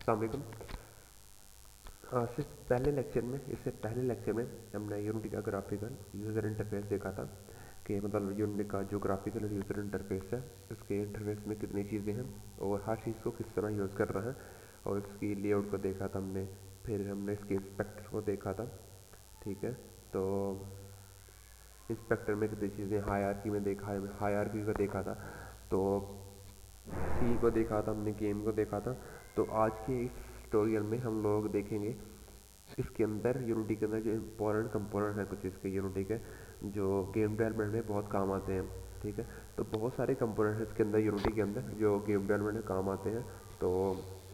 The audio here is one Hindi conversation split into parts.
अस्सलाम वालेकुम। इससे पहले लेक्चर में हमने यूनिटी का ग्राफिकल यूज़र इंटरफेस देखा था कि मतलब यूनिटी का जो ग्राफिकल यूज़र इंटरफेस है उसके इंटरफेस में कितनी चीज़ें हैं और हर चीज़ को किस तरह यूज़ कर रहा है, और इसकी लेआउट को देखा था हमने। फिर हमने इसके इंस्पेक्टर को देखा था। ठीक है, तो इंस्पेक्टर में कितनी चीज़ें हायरार्की को देखा था। तो सी को देखा था हमने, गेम को देखा था। तो आज के इस ट्यूटोरियल में हम लोग देखेंगे इसके अंदर यूनिटी के अंदर जो इम्पोर्टेंट कंपोनेंट है कुछ इसके यूनिटी के, जो गेम डेवलपमेंट में बहुत काम आते हैं। ठीक है, तो बहुत सारे कंपोनेंट हैं इसके अंदर यूनिटी के अंदर जो गेम डेवलपमेंट में काम आते हैं। तो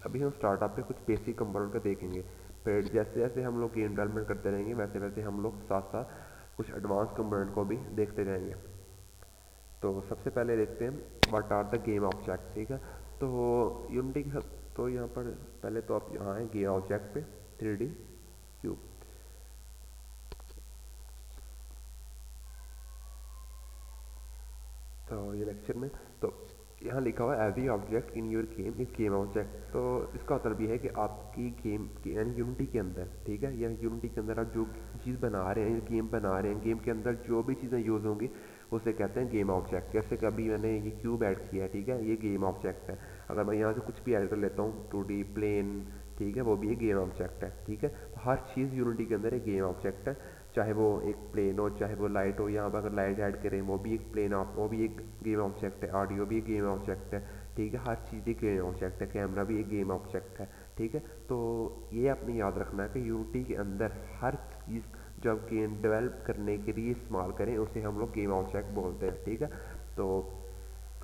अभी हम स्टार्टअप पे कुछ बेसिक कंपोनेंट का देखेंगे। फिर जैसे जैसे हम लोग गेम डेवलपमेंट करते रहेंगे वैसे वैसे हम लोग साथ साथ कुछ एडवांस कंपोनेंट को भी देखते जाएंगे। तो सबसे पहले देखते हैं what are the game object. ठीक है, तो यूनिटी के तो यहाँ पर पहले तो आप यहाँ हैं गेम ऑब्जेक्ट पे 3D क्यूब। तो ये लेक्चर में तो यहाँ लिखा हुआ है every object in your game is game object. तो इसका मतलब ये है कि आपकी गेम की यानी यूनिटी के अंदर, ठीक है, या यूनिटी के अंदर आप जो चीज़ बना रहे हैं, गेम बना रहे हैं, गेम के अंदर जो भी चीज़ें यूज़ होंगी उसे कहते हैं गेम ऑब्जेक्ट। जैसे कभी मैंने ये क्यूब ऐड किया है, ठीक है, ये गेम ऑब्जेक्ट है। अगर मैं यहाँ से कुछ भी ऐड कर लेता हूँ 2D प्लेन, ठीक है, वो भी एक गेम ऑब्जेक्ट है। ठीक है, तो हर चीज़ यूनिटी के अंदर एक गेम ऑब्जेक्ट है, चाहे वो एक प्लेन हो चाहे वो लाइट हो। यहाँ पर अगर लाइट ऐड करें वो भी एक वो भी एक गेम ऑब्जेक्ट है, ऑडियो भी एक गेम ऑब्जेक्ट है। ठीक है, हर चीज़ एक गेम ऑब्जेक्ट है, कैमरा भी एक गेम ऑब्जेक्ट है। ठीक है, तो ये आपने याद रखना है कि यूनिटी के अंदर हर चीज़ जो आप गेम डेवलप करने के लिए इस्तेमाल करें उसे हम लोग गेम ऑब्जेक्ट बोलते हैं। ठीक है, तो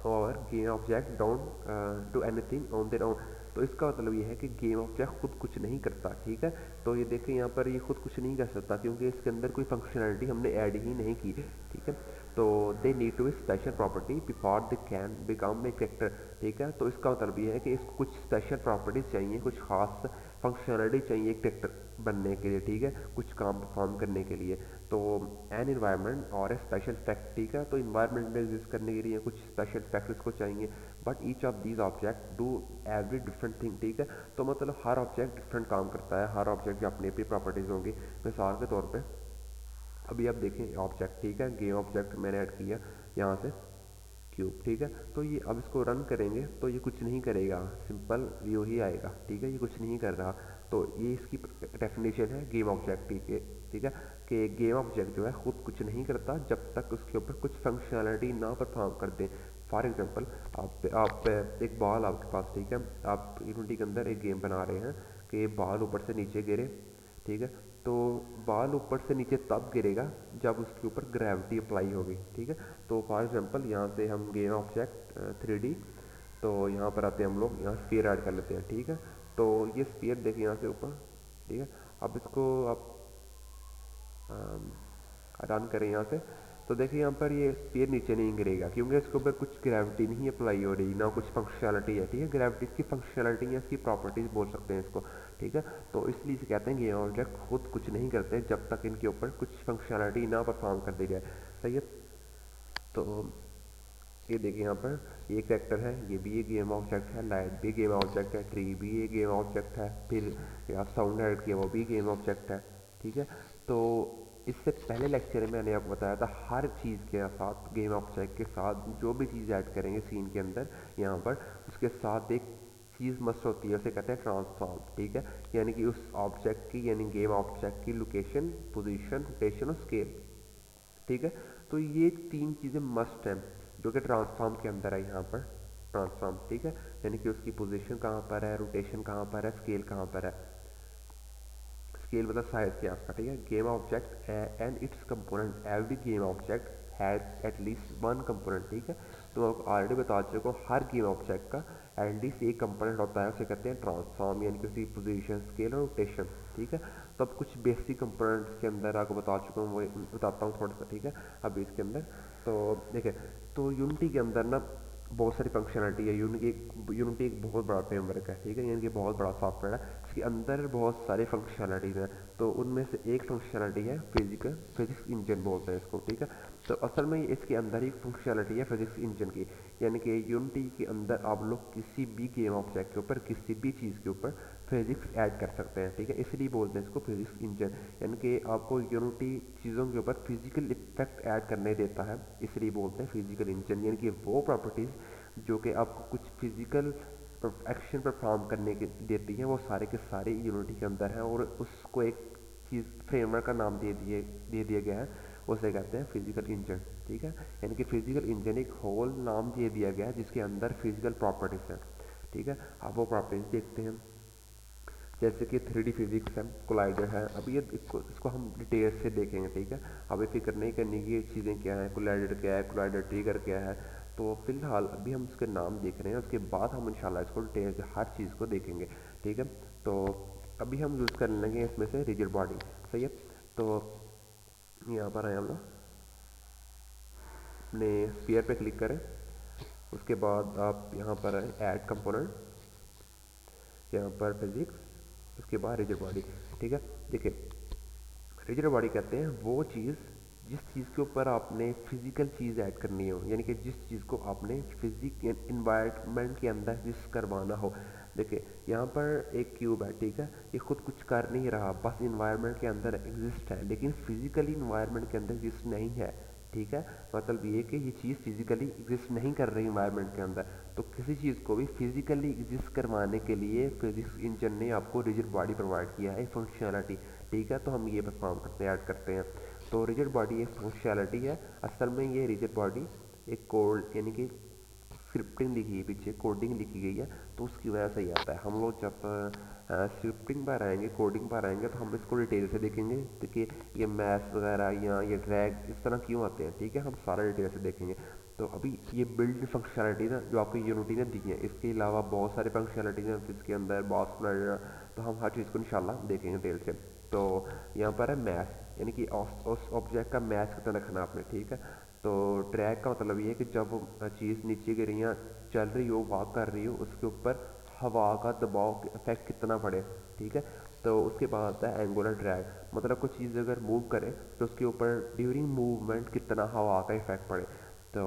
और game object don't do anything on their own. तो इसका मतलब ये है कि गेम ऑब्जेक्ट खुद कुछ नहीं करता। ठीक है, तो ये देखें यहाँ पर ये खुद कुछ नहीं कर सकता क्योंकि इसके अंदर कोई फंक्शनैलिटी हमने ऐड ही नहीं की। ठीक है, तो they need to be special property before they can become a character. ठीक है, तो इसका मतलब ये है कि इसको कुछ स्पेशल प्रॉपर्टीज चाहिए, कुछ खास फंक्शनैलिटी चाहिए एक कैरेक्टर बनने के लिए। ठीक है, कुछ काम परफॉर्म करने के लिए। तो एन इन्वायरमेंट और ए स्पेशल फैक्ट। ठीक है, तो इन्वायरमेंट में एग्जिस्ट करने के लिए कुछ स्पेशल फैक्ट इसको चाहिए। But each of these object do every different thing. ठीक है, तो मतलब हर ऑब्जेक्ट डिफरेंट काम करता है, हर ऑब्जेक्ट की अपनी अपनी प्रॉपर्टीज होंगी। मिसाल के तौर पे अभी आप देखें ऑब्जेक्ट, ठीक है, गेम ऑब्जेक्ट मैंने ऐड किया यहाँ से क्यूब। ठीक है, तो ये अब इसको रन करेंगे तो ये कुछ नहीं करेगा, सिंपल व्यू ही आएगा। ठीक है, ये कुछ नहीं कर रहा। तो ये इसकी डेफिनेशन है गेम ऑब्जेक्ट की। ठीक है, कि गेम ऑब्जेक्ट जो है खुद कुछ नहीं करता जब तक उसके ऊपर कुछ फंक्शनैलिटी ना परफॉर्म कर दे। फॉर एग्जांपल आप एक बॉल आपके पास, ठीक है, आप यूनिटी के अंदर एक गेम बना रहे हैं कि बॉल ऊपर से नीचे गिरे। ठीक है, तो बॉल ऊपर से नीचे तब गिरेगा जब उसके ऊपर ग्रेविटी अप्लाई होगी। ठीक है, तो फॉर एग्जांपल यहाँ से हम गेम ऑब्जेक्ट 3D, तो यहाँ पर आते हैं हम लोग, यहाँ स्फीयर ऐड कर लेते हैं। ठीक है, तो ये स्फीयर देखिए यहाँ से ऊपर। ठीक है, अब इसको आप रन करें यहाँ से, तो देखिए यहाँ पर ये स्फीयर नीचे नहीं गिरेगा क्योंकि इसके ऊपर कुछ ग्रेविटी नहीं अप्लाई हो रही, ना कुछ फंक्शनैलिटी है। ठीक है, ग्रेविटी इसकी फंक्शनैलिटी है, इसकी प्रॉपर्टीज बोल सकते हैं इसको। ठीक है, तो इसलिए इसे कहते हैं कि ये ऑब्जेक्ट खुद कुछ नहीं करते जब तक इनके ऊपर कुछ फंक्शनैलिटी ना परफॉर्म कर दी जाए। सही है, तो ये देखिए यहाँ पर ये कैरेक्टर है, ये भी एक गेम ऑब्जेक्ट है, लाइट भी गेम ऑब्जेक्ट है, ट्री भी एक गेम ऑब्जेक्ट है, फिर आप साउंड ऐड किया वो भी गेम ऑब्जेक्ट है। ठीक है, तो इससे पहले लेक्चर में मैंने आपको बताया था हर चीज़ के साथ, गेम ऑब्जेक्ट के साथ जो भी चीज़ ऐड करेंगे सीन के अंदर यहाँ पर, उसके साथ एक चीज़ मस्ट होती है, उसे कहते हैं ट्रांसफॉर्म। ठीक है, यानी कि उस ऑब्जेक्ट की यानी गेम ऑब्जेक्ट की लोकेशन, पोजीशन, रोटेशन और स्केल। ठीक है, तो ये तीन चीज़ें मस्ट हैं जो कि ट्रांसफॉर्म के अंदर है यहाँ पर। ट्रांसफॉर्म, ठीक है, यानी कि उसकी पोजीशन कहाँ पर है, रोटेशन कहाँ पर है, स्केल कहाँ पर है। स्केल मतलब साइज क्या है उसका। ठीक है, game object and it's component, every game object has at least one component. ठीक है, तो मैं ऑलरेडी बता चुका हूँ हर गेम ऑब्जेक्ट का एटलीस्ट एक कंपोनेंट होता है, उसे कहते हैं ट्रांसफॉर्म, यानी कि उसकी पोजीशन, स्केल और रोटेशन। ठीक है, तो अब कुछ बेसिक कंपोनेंट्स के अंदर आपको बता चुका हूँ, वो बताता हूँ थोड़ा सा। ठीक है, अब इसके अंदर तो देखिए, तो यूनिटी के अंदर ना बहुत सारी फंक्शनलिटी है। यूनिटी एक बहुत बड़ा फ्रेमवर्क है, ठीक है, यानी कि बहुत बड़ा सॉफ्टवेयर है, इसके अंदर बहुत सारी फंक्शनलिटीज़ हैं। तो उनमें से एक फंक्शनलिटी है फिजिक्स इंजन बोलते हैं इसको, ठीक है। तो असल में इसके अंदर ही फंक्शनलिटी है फिजिक्स इंजन की, यानी कि यूनिटी के अंदर आप लोग किसी भी गेम ऑब्जेक्ट के ऊपर, किसी भी चीज़ के ऊपर फिजिक्स ऐड कर सकते हैं, ठीक है, इसलिए बोलते हैं इसको फिजिक्स इंजन। यानी कि आपको यूनिटी चीज़ों के ऊपर फिजिकल इफेक्ट ऐड करने देता है, इसलिए बोलते हैं फिजिकल इंजन। यानी कि वो प्रॉपर्टीज़ जो कि आपको कुछ फिजिकल एक्शन परफॉर्म करने की देती हैं, वो सारे के सारे यूनिटी के अंदर हैं, और उसको एक चीज़ फ्रेमवर्क का नाम दे दिया गया है, उसे कहते हैं फिजिकल इंजन, ठीक है। यानी कि फिजिकल इंजन एक होल नाम दे दिया गया है जिसके अंदर फिजिकल प्रॉपर्टीज़ हैं, ठीक है। अब वो प्रॉपर्टीज़ देखते हैं, जैसे कि 3D फिजिक्स है, कोलाइडर है। अब ये इसको हम डिटेल से देखेंगे, ठीक है। अब ये फिक्र नहीं करनी कि ये चीज़ें क्या हैं, कोलाइडर क्या है, कोलाइडर ट्रिगर क्या है। तो फिलहाल अभी हम इसके नाम देख रहे हैं, उसके बाद हम इंशाल्लाह इसको डिटेल से हर चीज़ को देखेंगे, ठीक है। तो अभी हम यूज़ कर लेंगे इसमें से रिजिड बॉडी, सही है। तो यहाँ पर आए हम लोग, अपने स्फीयर पे क्लिक करें, उसके बाद आप यहाँ पर आए ऐड कंपोनेंट, यहाँ पर फिजिक्स, उसके बाद रिजिड बॉडी, ठीक है। देखिए, रिजिड बॉडी कहते हैं वो चीज़ जिस चीज़ के ऊपर आपने फिजिकल चीज़ ऐड करनी हो, यानी कि जिस चीज़ को आपने फिजिक इन्वायरमेंट के अंदर एग्जिस्ट करवाना हो। देखिए, यहाँ पर एक क्यूब है, ठीक है, ये खुद कुछ कर नहीं रहा, बस इन्वायरमेंट के अंदर एग्जिस्ट है, लेकिन फिजिकली इन्वायरमेंट के अंदर एग्जिस्ट नहीं है, ठीक है। मतलब ये कि ये चीज़ फिजिकली एग्जिस्ट नहीं कर रही इन्वायरमेंट के अंदर। तो किसी चीज़ को भी फिजिकली एग्जिस्ट करवाने के लिए फिजिक्स इंजन ने आपको रिजिड बॉडी प्रोवाइड किया है, फंक्शनलिटी, ठीक है। तो हम ये परफॉर्म करते हैं, ऐड करते हैं। तो रिजिड बॉडी एक फंक्शनलिटी है। असल में ये रिजिड बॉडी एक कोड, यानी कि स्क्रिप्टिंग लिखी है, पीछे कोडिंग लिखी गई है, तो उसकी वजह से ही आता है। हम लोग जब स्क्रिप्टिंग पर आएंगे, कोडिंग पर आएंगे, तो हम इसको डिटेल से देखेंगे कि ये मैथ्स वगैरह या ये ड्रैग इस तरह क्यों आते हैं, ठीक है, हम सारा डिटेल से देखेंगे। तो अभी ये बिल्ड फंक्शनलिटी ना जो आपको यूनिटी ने दी है, इसके अलावा बहुत सारे फंक्शनलिटीज हैं इसके अंदर, बॉस फ्लड, तो हम हर चीज़ को इंशाल्लाह देखेंगे डिटेल से। तो यहाँ पर है मैथ, यानी कि उस ऑब्जेक्ट का मैथ कितना रखना आपने, ठीक है। तो ट्रैक का मतलब ये है कि जब चीज़ नीचे गिर रही है, चल रही हो, वॉक कर रही हो, उसके ऊपर हवा का दबाव इफेक्ट कितना पड़े, ठीक है। तो उसके बाद आता है एंगुलर ड्रैग, मतलब कोई चीज़ अगर मूव करे तो उसके ऊपर ड्यूरिंग मूवमेंट कितना हवा का इफेक्ट पड़े। तो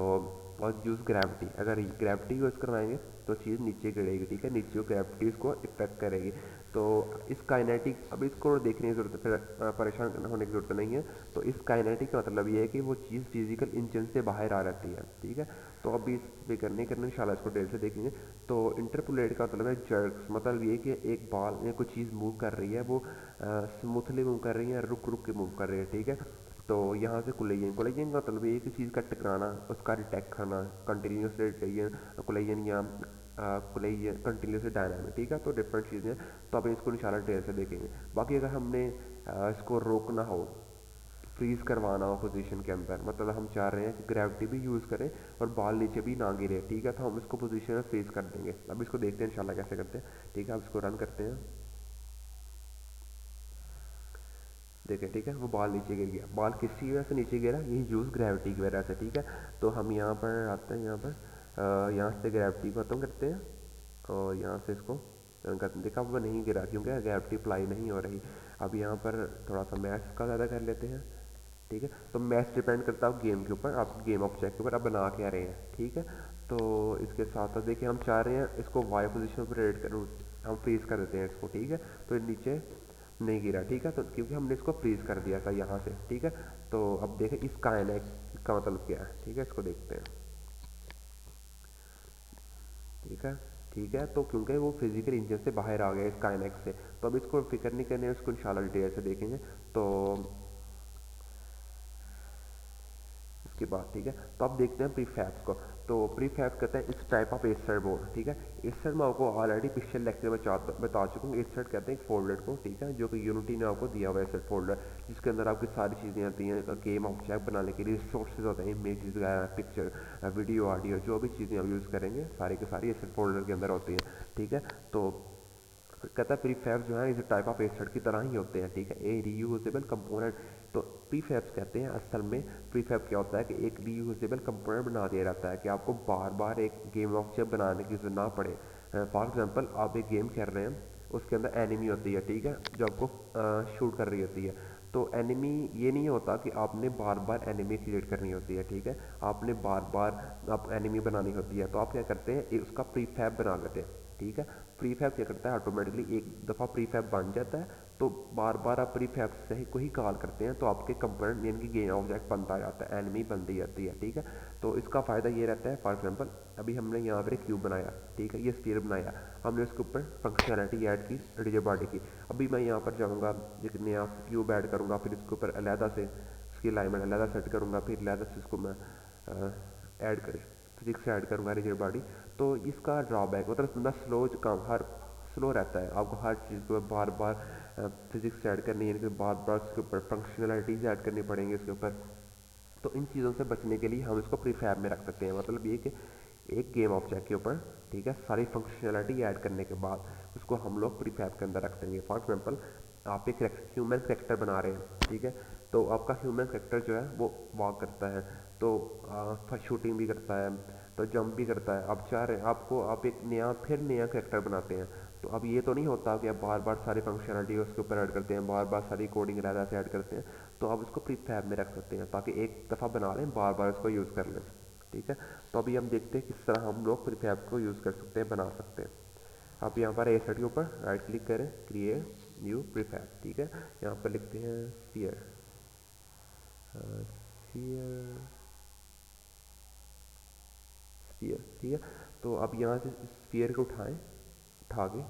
और यूज़ ग्रेविटी, अगर ग्रेविटी यूज़ करवाएंगे तो चीज़ नीचे गिरेगी, ठीक है, नीचे ग्रेविटी उसको इफेक्ट करेगी। तो इस काइनेटिक, अब इसको देखने की जरूरत, फिर परेशान होने की जरूरत नहीं है। तो इस काइनेटिक का मतलब ये है कि वो चीज़ फिजिकल इंजन से बाहर आ रहती है, ठीक है। तो अभी इस पे करने इंशाल्लाह इसको डिटेल से देखेंगे। तो इंटरपोलेट का मतलब है जर्क्स, मतलब ये कि एक बॉल या कोई चीज़ मूव कर रही है, वो स्मूथली मूव कर रही है, रुक रुक के मूव कर रही है, ठीक है। तो यहाँ से कोलेजन का मतलब ये कि चीज़ का टकराना, उसका डिटेक्ट करना, कंटिन्यूस कोलेजन या कोलेजन कंटिन्यूस डायनामिक, ठीक है। तो डिफरेंट चीज़ें हैं, तो अब इसको इंशाल्लाह डिटेल से देखेंगे। बाकी अगर हमने इसको रोकना हो, फ्रीज करवाना हो पोजीशन के अंदर, मतलब हम चाह रहे हैं कि ग्रेविटी भी यूज़ करें और बॉल नीचे भी ना गिरे, ठीक है, तो हम इसको पोजीशन में फ्रीज कर देंगे। अब इसको देखते हैं इंशाल्लाह कैसे करते हैं, ठीक है। अब इसको रन करते हैं, देखें, ठीक है, वो बॉल नीचे गिर गया। बॉल किसी वजह से नीचे गिरा, यही यूज़ ग्रेविटी की वजह से, ठीक है। तो हम यहाँ पर आते हैं, यहाँ पर यहाँ से ग्रेविटी को खत्म करते हैं और यहाँ से इसको रन करते हैं। देखा, वो नहीं गिरा क्योंकि ग्रेविटी अप्लाई नहीं हो रही। अब यहाँ पर थोड़ा सा मैथ्स का ज़्यादा कर लेते हैं, ठीक है। तो मैथ्स डिपेंड करता है गेम के ऊपर, आप गेम ऑब्जेक्ट के ऊपर आप बना क्या रहे हैं, ठीक है। तो इसके साथ साथ देखिए, हम चाह रहे हैं इसको वाई पोजीशन पर रेड कर, हम फ्रीज कर देते हैं इसको, ठीक है। तो ये नीचे नहीं गिरा, ठीक है, तो क्योंकि हमने इसको फ्रीज कर दिया था यहाँ से, ठीक है। तो अब देखें इस काइनेटिक का मतलब क्या है, ठीक है, इसको देखते हैं, ठीक है, ठीक है। तो क्योंकि वो फिजिकल इंजन से बाहर आ गया इस काइनेटिक से, तो अब इसको फिक्र नहीं करने, इसको इंशाल्लाह डिटेल से देखेंगे। तो उसके बाद, ठीक है, तो अब देखते हैं प्रीफैब्स को। तो प्रीफैब्स कहते हैं इस टाइप ऑफ एसर बोर्ड, ठीक है। एसर मैं आपको ऑलरेडी पिछले लेक्चर में बता चुका हूँ। एसर कहते हैं एक फोल्डर को, ठीक है, जो कि यूनिटी ने आपको दिया हुआ है एसर फोल्डर, जिसके अंदर आपकी सारी चीज़ें आती हैं गेम ऑब्जेक्ट बनाने के लिए, रिसोर्सेज होते हैं, इमेजेस वगैरह, पिक्चर, वीडियो, ऑडियो, जो भी चीज़ें आप यूज़ करेंगे सारी की सारी एसर फोल्डर के अंदर होती हैं, ठीक है। तो कहता है प्रीफैब जो है इस टाइप ऑफ एसेट की तरह ही होते हैं, ठीक है, ए रीयूजेबल कंपोनेंट। तो प्रीफैब्स कहते हैं असल में, प्रीफैब क्या होता है कि एक रीयूजेबल कंपोनेंट बना दिया जाता है कि आपको बार बार एक गेम ऑब्जेक्ट बनाने की जरूरत ना पड़े। फॉर एग्जांपल आप एक गेम खेल रहे हैं, उसके अंदर एनिमी होती है, ठीक है, जो आपको शूट कर रही होती है। तो एनिमी ये नहीं होता कि आपने बार बार एनिमी क्रिएट करनी होती है, ठीक है, आपने बार बार आप एनिमी बनानी होती है। तो आप क्या करते हैं, उसका प्रीफैब बना लेते हैं, ठीक है। प्रीफैब क्या करता है, ऑटोमेटिकली एक दफ़ा प्रीफैब बन जाता है, तो बार बार आप प्रीफैब से को ही कॉल करते हैं, तो आपके कंपोनेंट यानी कि गेम ऑब्जेक्ट बनता जाता है, एनिमी बनती जाती है, ठीक है। तो इसका फ़ायदा ये रहता है, फॉर एग्जांपल अभी हमने यहाँ पर एक क्यूब बनाया, ठीक है, ये स्फीयर बनाया, हमने उसके ऊपर फंक्शनैलिटी ऐड की, रिजिड बॉडी की। अभी मैं यहाँ पर जाऊँगा, एक नया क्यूब ऐड करूँगा, फिर इसके ऊपर अलहदा से उसकी अलाइनमेंट अलहदा सेट करूँगा, फिर अलहदा से इसको मैं ऐड कर फिजिक्स से ऐड करूँगा रिजिड बॉडी। तो इसका ड्रॉबैक मतलब बंदा स्लो काम हर स्लो रहता है, आपको हर चीज़ को बार बार फिजिक्स ऐड करनी है, यानी कि बार बार उसके ऊपर फंक्शनलिटीज़ ऐड करनी पड़ेंगी इसके ऊपर। तो इन चीज़ों से बचने के लिए हम इसको प्रीफैब में रख सकते हैं, मतलब ये कि एक गेम ऑब्जेक्ट के ऊपर, ठीक है, सारी फंक्शनैलिटी ऐड करने के बाद उसको हम लोग प्रीफैब के अंदर रख देंगे। फॉर एग्जांपल आप एक ह्यूमन करेक्टर बना रहे हैं, ठीक है, तो आपका ह्यूमन करेक्टर जो है वो वॉक करता है, तो शूटिंग भी करता है, तो जंप भी करता है। आप चाह रहे हैं आपको आप एक नया करेक्टर बनाते हैं, तो अब ये तो नहीं होता कि आप बार बार सारी फंक्शनलिटी उसके ऊपर ऐड करते हैं, बार बार सारी कोडिंग रहता से ऐड करते हैं। तो आप उसको प्रीफैब में रख सकते हैं ताकि एक दफ़ा बना लें, बार बार उसको यूज़ कर लें, ठीक है। तो अभी हम देखते हैं किस तरह हम लोग प्रीफैब को यूज़ कर सकते हैं, बना सकते हैं। आप यहाँ पर एसेट के ऊपर राइट क्लिक करें, क्रिएट न्यू प्रीफैब, ठीक है, यहाँ पर लिखते हैं स्फीयर, स्फीयर, स्फीयर, ठीक है। तो अब यहाँ से स्फीयर को उठा के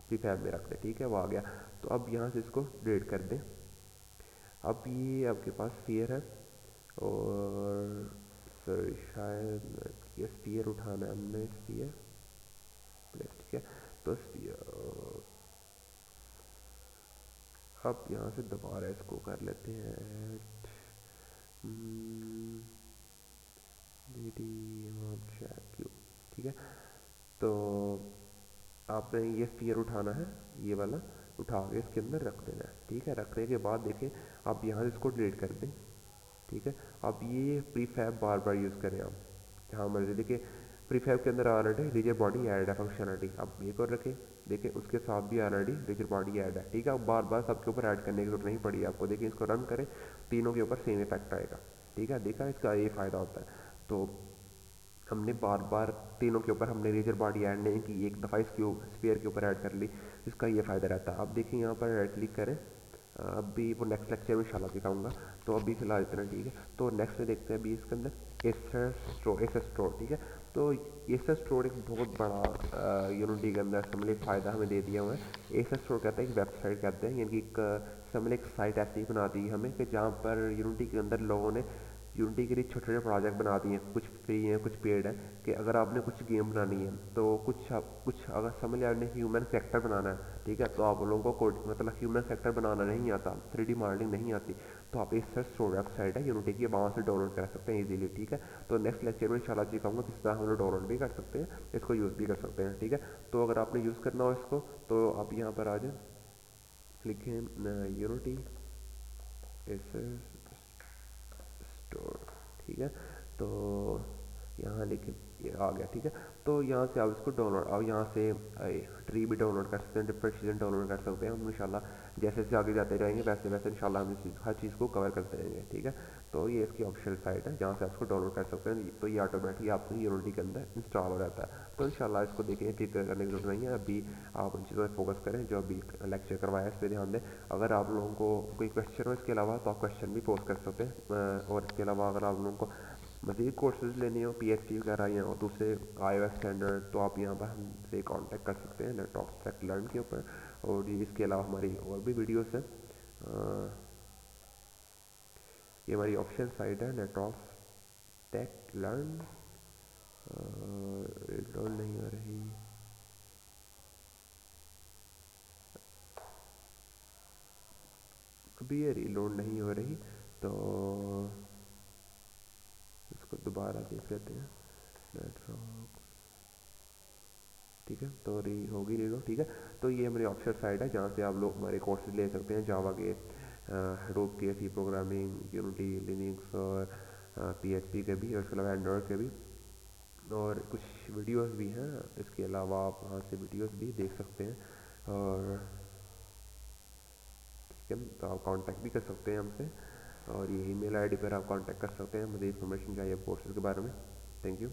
प्रीफैब में रख दें, ठीक है, वो आ गया। तो अब यहाँ से इसको डिलीट कर दें। अब ये आपके पास स्फीयर है, और सर शायद ये स्फीयर उठाना है हमने, स्फीयर प्लेस, ठीक है। तो स्फीयर अब यहाँ से दोबारा इसको कर लेते हैं क्यूब, ठीक है। तो आपने ये स्फीयर उठाना है, ये वाला उठा के इसके अंदर रख देना है, ठीक है। रखने के बाद देखें आप यहाँ से इसको डिलीट कर दें, ठीक है। अब ये प्रीफैब बार बार यूज़ करें आप जहाँ मर्जी। देखिए प्रीफैब के अंदर ऑलरेडी रिजिड बॉडी ऐड है फंक्शनलिटी, अब एक और रखें, देखिए उसके साथ भी ऑलरेडी रिजिड बॉडी ऐड है, ठीक है। अब बार बार सबके ऊपर ऐड करने की जरूरत नहीं पड़ी आपको। देखिए इसको रन करें, तीनों के ऊपर सेम इफेक्ट आएगा, ठीक है। देखा इसका ये फ़ायदा होता है। तो हमने बार बार तीनों के ऊपर हमने रिजिड बॉडी ऐड नहीं की, एक दफ़ा इसके स्फीयर के ऊपर ऐड कर ली, इसका ये फ़ायदा रहता है। अब देखिए यहाँ पर राइट क्लिक करें, अभी वो नेक्स्ट लेक्चर में इंशाल्लाह दिखाऊंगा, तो अभी फिलहाल इतना, ठीक है। तो नेक्स्ट में देखते हैं अभी इसके अंदर एसएस स्टोर, ठीक है। तो एसएस स्टोर एक बहुत बड़ा यूनिटी के अंदर समझ फ़ायदा हमें दे दिया हुआ है। एसएस स्टोर कहते हैं एक वेबसाइट कहते हैं, यानी कि एक समझ एक साइट ऐसी बना दी हमें कि जहाँ पर यूनिटी के अंदर लोगों ने यूनिटी के लिए छोटे छोटे प्रोजेक्ट बना दिए हैं, कुछ फ्री हैं कुछ पेड है, कि अगर आपने कुछ गेम बनानी है तो कुछ अगर समझ लिया आपने ह्यूमन फैक्टर बनाना है, ठीक है, तो आप लोगों को मतलब ह्यूमन फैक्टर बनाना नहीं आता, 3D मॉडलिंग नहीं आती, तो आप इस स्टोर वेबसाइट है यूनिटी की, वहाँ से डाउनलोड कर सकते हैं ईजिली, ठीक है। तो नेक्स्ट लेक्चर में इंशाल्लाह सिखाऊंगा किस तरह हम लोग डाउनलोड भी कर सकते हैं, इसको यूज़ भी कर सकते हैं, ठीक है। तो अगर आपने यूज़ करना हो इसको तो आप यहाँ पर आ जाए, लिखें यूनिटी एस स्टोर, ठीक है। तो यहाँ लिखे ये आ गया, ठीक है। तो यहाँ से आप इसको डाउनलोड, अब यहाँ से ट्री भी डाउनलोड कर सकते हैं, डिफरेंट चीज़ें डाउनलोड कर सकते हैं हम इंशाल्लाह। जैसे जैसे आगे जाते जाएंगे वैसे वैसे इंशाल्लाह हम हर चीज़ को कवर करते रहेंगे, ठीक है। तो ये इसकी ऑफिशियल साइट है जहाँ से आप इसको डाउनलोड कर सकते हैं, तो ये ऑटोमेटिकली आपके यूनिटी के अंदर इंस्टॉल हो जाता है। तो इंशाल्लाह इसको देखें, फिक्र करने की जरूरत नहीं है, अभी आप उन चीज़ों पर फोकस करें जो अभी लेक्चर करवाया है, इस पर ध्यान दें। अगर आप लोगों को कोई क्वेश्चन हो इसके अलावा तो आप क्वेश्चन भी पोस्ट कर सकते हैं, और इसके अलावा अगर आप लोगों को मज़ीद कोर्सेज लेने हो PHP वगैरह या दूसरे iOS स्टैंडर्ड, तो आप यहाँ पर हमसे कांटेक्ट कर सकते हैं नेटॉप्स टेक लर्न के ऊपर। और इसके अलावा हमारी और भी वीडियोस हैं, ये हमारी ऑफिशियल साइट है नेटॉप्स टेक लर्न, लोड नहीं हो रही, अभी ये रीलोड नहीं हो रही, तो इसको दोबारा देख लेते हैं। नेटवर्क ठीक है, तो होगी रीलोड, ठीक है। तो ये हमारी ऑफिशियल साइट है जहाँ से आप लोग हमारे कोर्सेज ले सकते हैं, जावा के, हेडोप के, सी प्रोग्रामिंग, यूनिटी, लिनक्स और पीएचपी के भी, और उसके अलावा एंड्रॉयड के भी, और कुछ वीडियोस भी हैं। इसके अलावा आप वहाँ से वीडियोस भी देख सकते हैं। और ठीक है, तो आप कांटेक्ट भी कर सकते हैं हमसे, और ये ईमेल आईडी पर आप कांटेक्ट कर सकते हैं, मुझे इन्फॉर्मेशन चाहिए कोर्सेज के बारे में। Thank you.